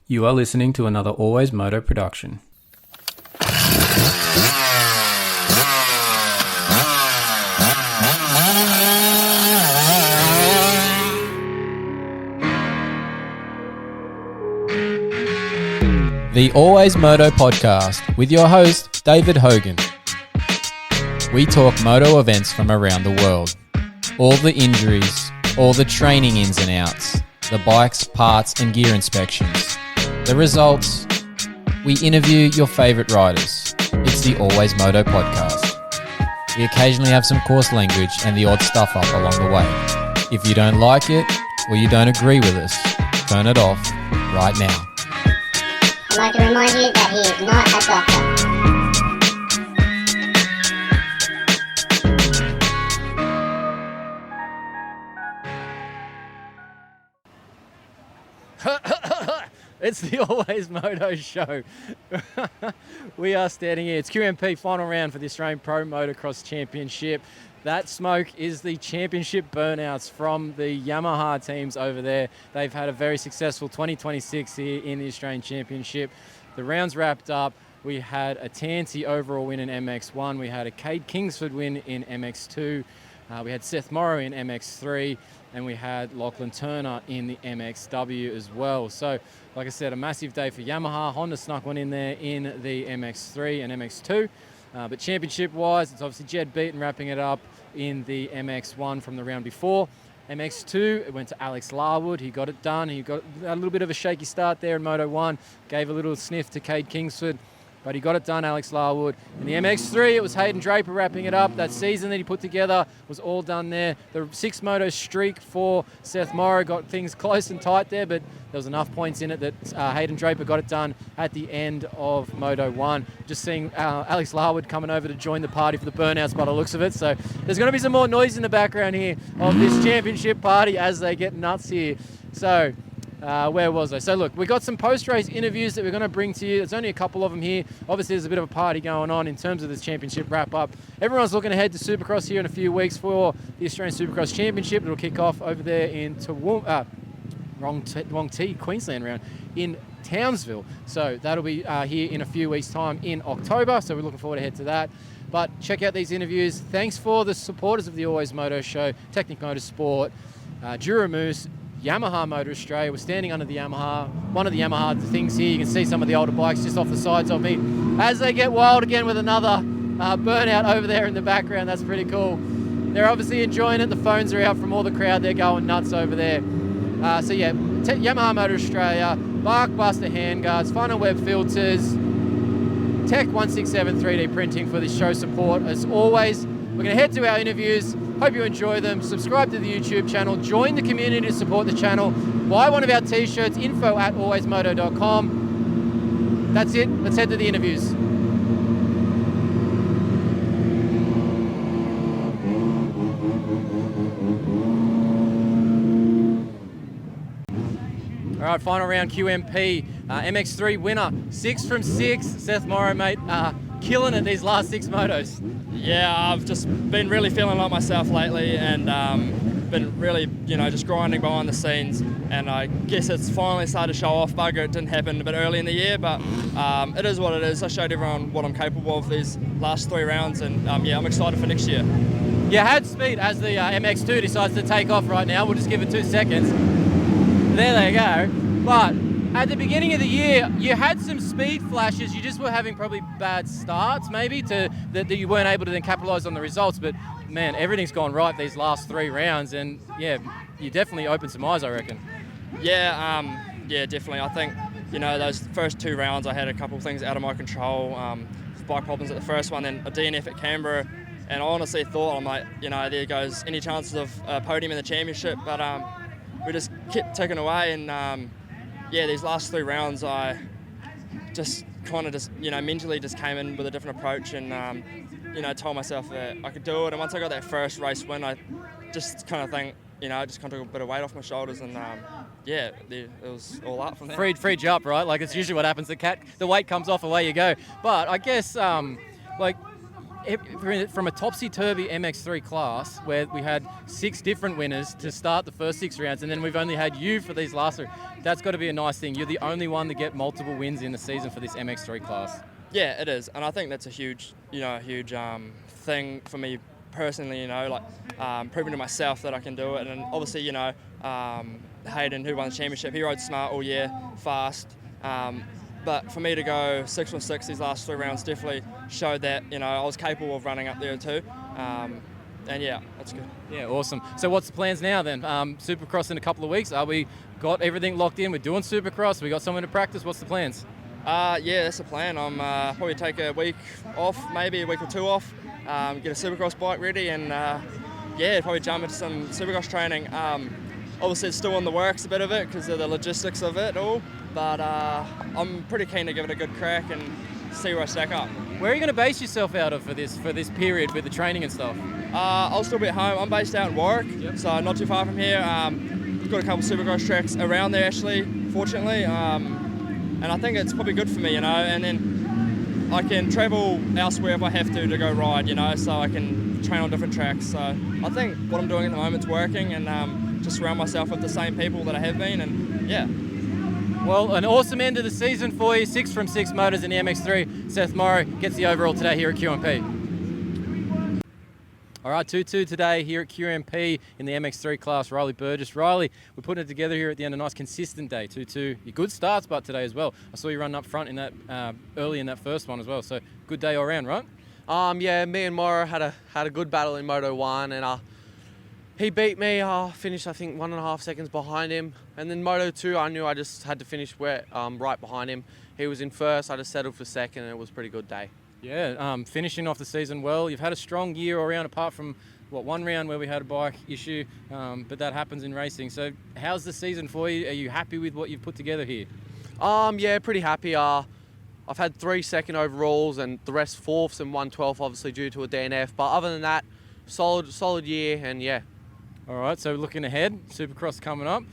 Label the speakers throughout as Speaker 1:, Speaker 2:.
Speaker 1: You are listening to another AlwaysMoto production. The AlwaysMoto podcast with your host, David Hogan. We talk moto events from around the world. All the injuries, all the training ins and outs, the bikes, parts and gear inspections. The results. We interview your favourite riders. It's the AlwaysMoto podcast. We occasionally have some coarse language and the odd stuff up along the way. If you don't like it or you don't agree with us, turn it off right now.
Speaker 2: I'd like to remind you that he is not a doctor.
Speaker 3: It's the AlwaysMoto show. We are standing here. It's QMP final round for the Australian Pro Motocross Championship. That smoke is the championship burnouts from the Yamaha teams over there. They've had a very successful 2026 here in the Australian Championship. The rounds wrapped up. We had a Tansy overall win in MX1. We had a Cade Kingsford win in MX2. We had Seth Morrow in MX3. And we had Lachlan Turner in the MXW as well. So, like I said, a massive day for Yamaha. Honda snuck one in there in the MX3 and MX2. But championship-wise, it's obviously Jed Beaton wrapping it up in the MX1 from the round before. MX2, it went to Alex Larwood. He got it done. He got a little bit of a shaky start there in Moto 1. Gave a little sniff to Cade Kingsford. But he got it done, Alex Larwood. In the MX3, it was Hayden Draper wrapping it up. That season that he put together was all done there. The 6 moto streak for Seth Morrow got things close and tight there, but there was enough points in it that Hayden Draper got it done at the end of Moto 1. Just seeing Alex Larwood coming over to join the party for the burnouts by the looks of it. So there's going to be some more noise in the background here of this championship party as they get nuts here. So... where was I? So look, we got some post-race interviews that we're going to bring to you. There's only a couple of them here. Obviously, there's a bit of a party going on in terms of this championship wrap-up. Everyone's looking ahead to Supercross here in a few weeks for the Australian Supercross Championship. It'll kick off over there in Queensland round in Townsville. So that'll be here in a few weeks' time in October. So we're looking forward to head to that. But check out these interviews. Thanks for the supporters of the AlwaysMoto show, Technic Motorsport, Duramoose, Yamaha Motor Australia. We're standing under the Yamaha, one of the Yamaha things here. You can see some of the older bikes just off the sides of me as they get wild again with another burnout over there in the background. That's pretty cool. They're obviously enjoying it. The phones are out from all the crowd. They're going nuts over there. So yeah, Yamaha Motor Australia, Barkbuster handguards, Funnel Web filters, Tech 167 3D printing for this show support. As always, we're going to head to our interviews. Hope you enjoy them. Subscribe to the YouTube channel. Join the community to support the channel. Buy one of our t-shirts, info@alwaysmoto.com. That's it. Let's head to the interviews. All right, final round QMP. MX3 winner. 6 from 6. Seth Morrow, mate. Killing it these last 6 motos.
Speaker 4: Yeah, I've just been really feeling like myself lately and been really, just grinding behind the scenes. And I guess it's finally started to show off. Bugger, it didn't happen a bit early in the year, but it is what it is. I showed everyone what I'm capable of these last 3 rounds, and I'm excited for next year.
Speaker 3: You had speed as the MX2 decides to take off right now. We'll just give it 2 seconds. There they go. But at the beginning of the year, you had some speed flashes. You just were having probably bad starts, maybe, that you weren't able to then capitalise on the results. But, man, everything's gone right these last 3 rounds. And, yeah, you definitely opened some eyes, I reckon.
Speaker 4: Yeah, definitely. I think, those first 2 rounds, I had a couple of things out of my control. Bike problems at the first one, then a DNF at Canberra. And I honestly thought, I'm like, there goes any chances of a podium in the championship. But we just kept ticking away and... these last 3 rounds, I just kind of mentally just came in with a different approach and, told myself that I could do it. And once I got that first race win, I just kind of think, I just kind of took a bit of weight off my shoulders and, it was all up from there.
Speaker 3: Freed you up, right? Like, it's usually what happens. The weight comes off, away you go. But I guess, from a topsy-turvy MX3 class where we had 6 different winners to start the first 6 rounds, and then we've only had you for these last 3. That's got to be a nice thing. You're the only one to get multiple wins in the season for this MX3 class.
Speaker 4: Yeah, it is, and I think that's a huge thing for me personally. Proving to myself that I can do it, and obviously, Hayden, who won the championship, he rode smart all year, fast. But for me to go 6 from 6 these last 3 rounds definitely showed that I was capable of running up there too. And yeah, that's good.
Speaker 3: Yeah, awesome. So what's the plans now then? Supercross in a couple of weeks. Are we got everything locked in? We're doing Supercross. We got someone to practice. What's the plans?
Speaker 4: Yeah, that's the plan. I'm probably take a week off, maybe a week or 2 off. Get a Supercross bike ready, and probably jump into some Supercross training. Obviously, it's still in the works a bit of it because of the logistics of it all. But I'm pretty keen to give it a good crack and see where I stack up.
Speaker 3: Where are you going to base yourself out of for this period with the training and stuff?
Speaker 4: I'll still be at home. I'm based out in Warwick, so not too far from here. Got a couple Supercross tracks around there actually, fortunately, and I think it's probably good for me, and then I can travel elsewhere if I have to go ride, so I can train on different tracks. So I think what I'm doing at the moment's working, and just surround myself with the same people that I have been, and yeah.
Speaker 3: Well, an awesome end of the season for you. 6 from 6 motors in the MX3. Seth Morrow gets the overall today here at QMP. All right, 2-2 today here at QMP in the MX3 class. Riley Burgess. Riley, we're putting it together here at the end. A nice consistent day. 2-2. Your good starts, but today as well. I saw you running up front in that early in that first one as well. So good day all around, right?
Speaker 5: Yeah, me and Morrow had a good battle in Moto 1, and he beat me. Finished I think 1.5 seconds behind him, and then Moto 2 I knew I just had to finish right behind him. He was in first. I just settled for second, and it was a pretty good day.
Speaker 3: Yeah, finishing off the season well. You've had a strong year all around, apart from one round where we had a bike issue, but that happens in racing. So how's the season for you? Are you happy with what you've put together here?
Speaker 5: Yeah, pretty happy. I've had 3 second overalls and the rest 4ths and 1 12th, obviously due to a DNF. But other than that, solid year, and yeah.
Speaker 3: All right, so looking ahead, Supercross coming up.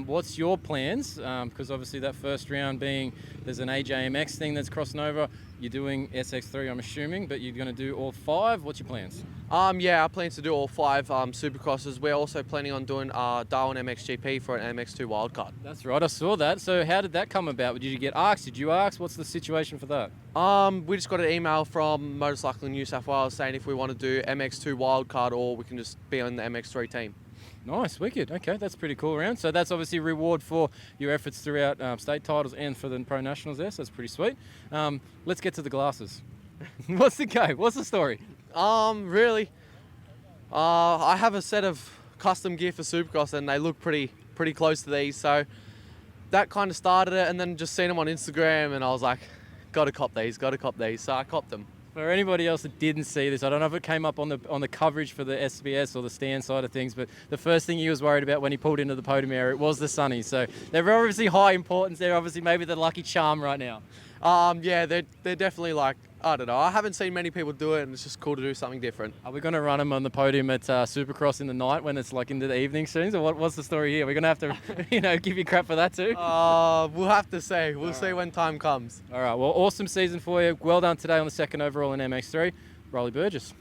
Speaker 3: What's your plans? Because obviously that first round there's an AJMX thing that's crossing over. You're doing SX3, I'm assuming, but you're going to do all 5. What's your plans?
Speaker 5: Yeah, I plan to do all 5 Supercrosses. We're also planning on doing Darwin MXGP for an MX2 wildcard.
Speaker 3: That's right, I saw that. So how did that come about? Did you get asked? Did you ask? What's the situation for that?
Speaker 5: We just got an email from Motorcycling New South Wales saying if we want to do MX2 wildcard or we can just be on the MX3 team.
Speaker 3: Nice, wicked. Okay, that's pretty cool round. So that's obviously a reward for your efforts throughout state titles and for the Pro Nationals there, so that's pretty sweet. Let's get to the glasses. What's the go? What's the story?
Speaker 5: Really, I have a set of custom gear for Supercross and they look pretty close to these, so that kind of started it, and then just seen them on Instagram and I was like, gotta cop these, so I copped them.
Speaker 3: For anybody else that didn't see this, I don't know if it came up on the coverage for the SBS or the stand side of things, but the first thing he was worried about when he pulled into the podium area, it was the sunnies. So they're obviously high importance. They're obviously maybe the lucky charm right now.
Speaker 5: Yeah, they're definitely like, I don't know. I haven't seen many people do it, and it's just cool to do something different.
Speaker 3: Are we going to run them on the podium at Supercross in the night when it's like into the evening soon? Or what's the story here? We're going to have to, give you crap for that too?
Speaker 5: We'll have to see. We'll see when time comes.
Speaker 3: All right. Well, awesome season for you. Well done today on the 2nd overall in MX3. Riley Burgess.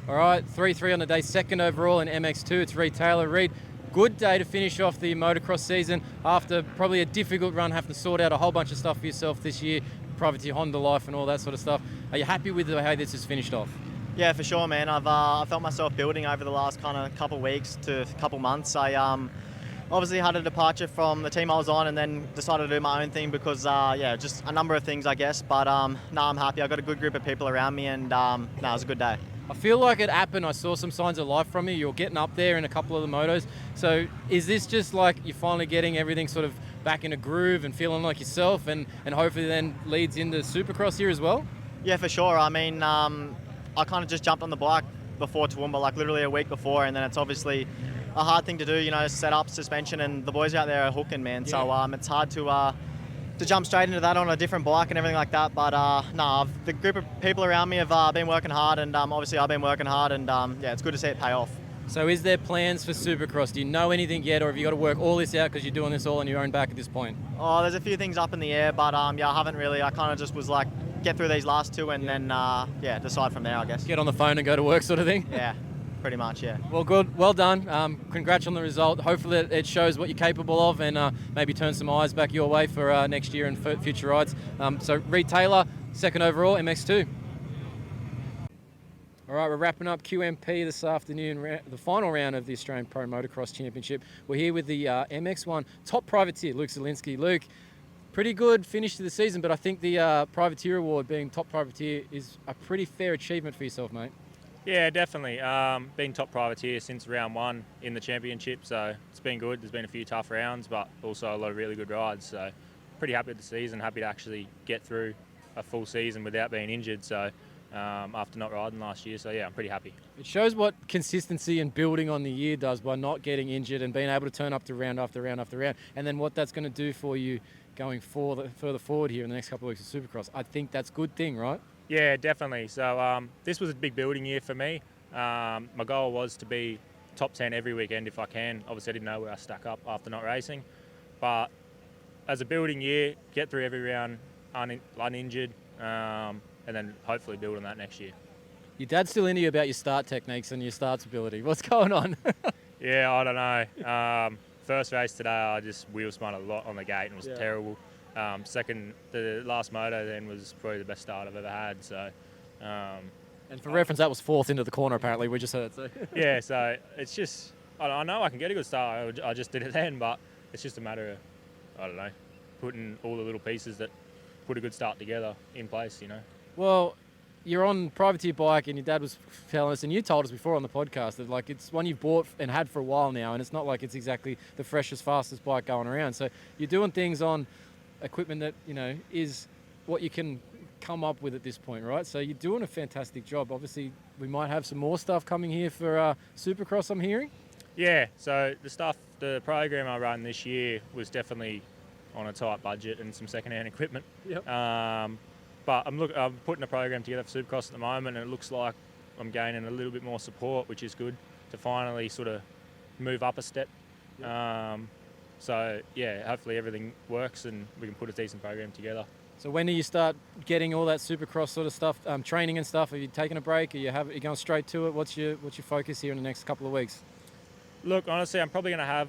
Speaker 3: All right. 3-3 on the day. 2nd overall in MX2. It's Reid Taylor. Reid, good day to finish off the motocross season after probably a difficult run, having to sort out a whole bunch of stuff for yourself this year, private to your Honda life and all that sort of stuff. Are you happy with the way this is finished off?
Speaker 6: Yeah, for sure, man. I've felt myself building over the last kind of couple weeks to couple months. I obviously had a departure from the team I was on and then decided to do my own thing because, just a number of things, I guess. But I'm happy. I've got a good group of people around me and it was a good day.
Speaker 3: I feel like it happened. I saw some signs of life from you. You're getting up there in a couple of the motos. So is this just like you're finally getting everything sort of back in a groove and feeling like yourself and hopefully then leads into Supercross here as well?
Speaker 6: Yeah, for sure. I mean, I kind of just jumped on the bike before Toowoomba, like literally a week before, and then it's obviously a hard thing to do, set up suspension, and the boys out there are hooking, man. Yeah. So it's hard to jump straight into that on a different bike and everything like that. But the group of people around me have been working hard, and obviously I've been working hard, and it's good to see it pay off.
Speaker 3: So is there plans for Supercross? Do you know anything yet, or have you got to work all this out because you're doing this all on your own back at this point?
Speaker 6: Oh, there's a few things up in the air, but I haven't really. I kind of just was like get through these last two and then decide from there, I guess.
Speaker 3: Get on the phone and go to work, sort of thing.
Speaker 6: Yeah, pretty much. Yeah.
Speaker 3: Well, good. Well done. Congrats on the result. Hopefully it shows what you're capable of and maybe turn some eyes back your way for next year and future rides. So Reid Taylor, second overall, MX2. All right, we're wrapping up QMP this afternoon, the final round of the Australian Pro Motocross Championship. We're here with the MX1 top privateer, Luke Zielinksi. Luke, pretty good finish to the season, but I think the privateer award, being top privateer, is a pretty fair achievement for yourself, mate.
Speaker 7: Yeah, definitely. Been top privateer since round one in the championship, so it's been good. There's been a few tough rounds, but also a lot of really good rides. So pretty happy with the season, happy to actually get through a full season without being injured. So after not riding last year, so yeah, I'm pretty happy.
Speaker 3: It shows what consistency and building on the year does by not getting injured and being able to turn up to round after round after round, and then what that's going to do for you going further forward here in the next couple of weeks of Supercross. I think that's a good thing, right?
Speaker 7: Yeah, definitely. So this was a big building year for me. My goal was to be top 10 every weekend if I can. Obviously, I didn't know where I stack up after not racing, but as a building year, get through every round uninjured, and then hopefully build on that next year.
Speaker 3: Your dad's still into you about your start techniques and your starts ability. What's going on?
Speaker 7: Yeah, I don't know. First race today, I just wheel spun a lot on the gate and it was terrible. Second, the last moto then was probably the best start I've ever had. So,
Speaker 3: and for reference, that was fourth into the corner. Apparently, we just heard. So.
Speaker 7: Yeah, so it's just I know I can get a good start. I just did it then, but it's just a matter of putting all the little pieces that put a good start together in place.
Speaker 3: Well, you're on privateer bike, and your dad was telling us, and you told us before on the podcast that like it's one you've bought and had for a while now, and it's not like it's exactly the freshest, fastest bike going around. So you're doing things on equipment that is what you can come up with at this point, right? So you're doing a fantastic job. Obviously, we might have some more stuff coming here for Supercross, I'm hearing.
Speaker 7: Yeah, so the program I run this year was definitely on a tight budget and some second-hand equipment.
Speaker 3: Yep.
Speaker 7: But I'm putting a program together for Supercross at the moment, and it looks like I'm gaining a little bit more support, which is good to finally sort of move up a step. Yep. So yeah, hopefully everything works and we can put a decent program together.
Speaker 3: So when do you start getting all that Supercross sort of stuff, training and stuff? Are you taking a break? Are you going straight to it? What's your focus here in the next couple of weeks?
Speaker 7: Look, honestly, I'm probably going to have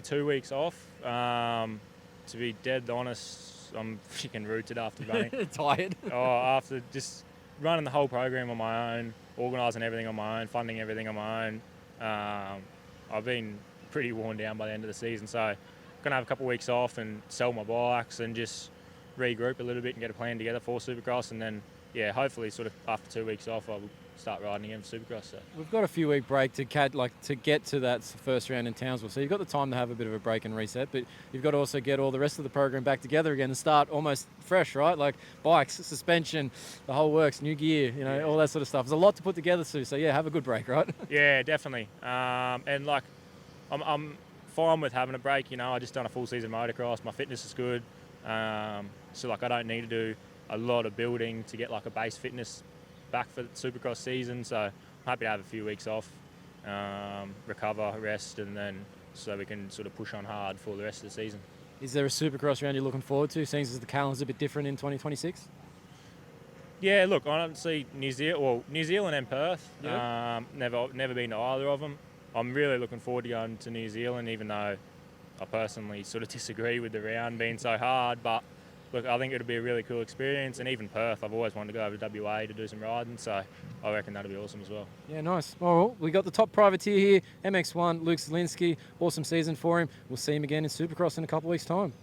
Speaker 7: 2 weeks off. To be dead honest, I'm freaking rooted after running.
Speaker 3: Tired?
Speaker 7: After just running the whole program on my own, organising everything on my own, funding everything on my own. I've been pretty worn down by the end of the season, so I'm going to have a couple of weeks off and sell my bikes and just regroup a little bit and get a plan together for Supercross, and then hopefully sort of after 2 weeks off I'll start riding again for Supercross. So.
Speaker 3: We've got a few week break to get to that first round in Townsville, so you've got the time to have a bit of a break and reset, but you've got to also get all the rest of the program back together again and start almost fresh, right? Like bikes, suspension, the whole works, new gear, all that sort of stuff. There's a lot to put together, Sue, so have a good break, right?
Speaker 7: Yeah, definitely. And like I'm fine with having a break, I just done a full season motocross, my fitness is good. So like I don't need to do a lot of building to get like a base fitness back for the Supercross season, so I'm happy to have a few weeks off, recover, rest, and then so we can sort of push on hard for the rest of the season.
Speaker 3: Is there a Supercross round you're looking forward to, seeing as the calendar's a bit different in 2026?
Speaker 7: Yeah, look, honestly, New Zealand and Perth.
Speaker 3: Yep.
Speaker 7: Never been to either of them. I'm really looking forward to going to New Zealand, even though I personally sort of disagree with the round being so hard, but look, I think it'll be a really cool experience, and even Perth, I've always wanted to go over to WA to do some riding, so I reckon that'll be awesome as well. Yeah,
Speaker 3: nice. Well, we got the top privateer here, MX1, Luke Zielinksi. Awesome season for him. We'll see him again in Supercross in a couple of weeks' time.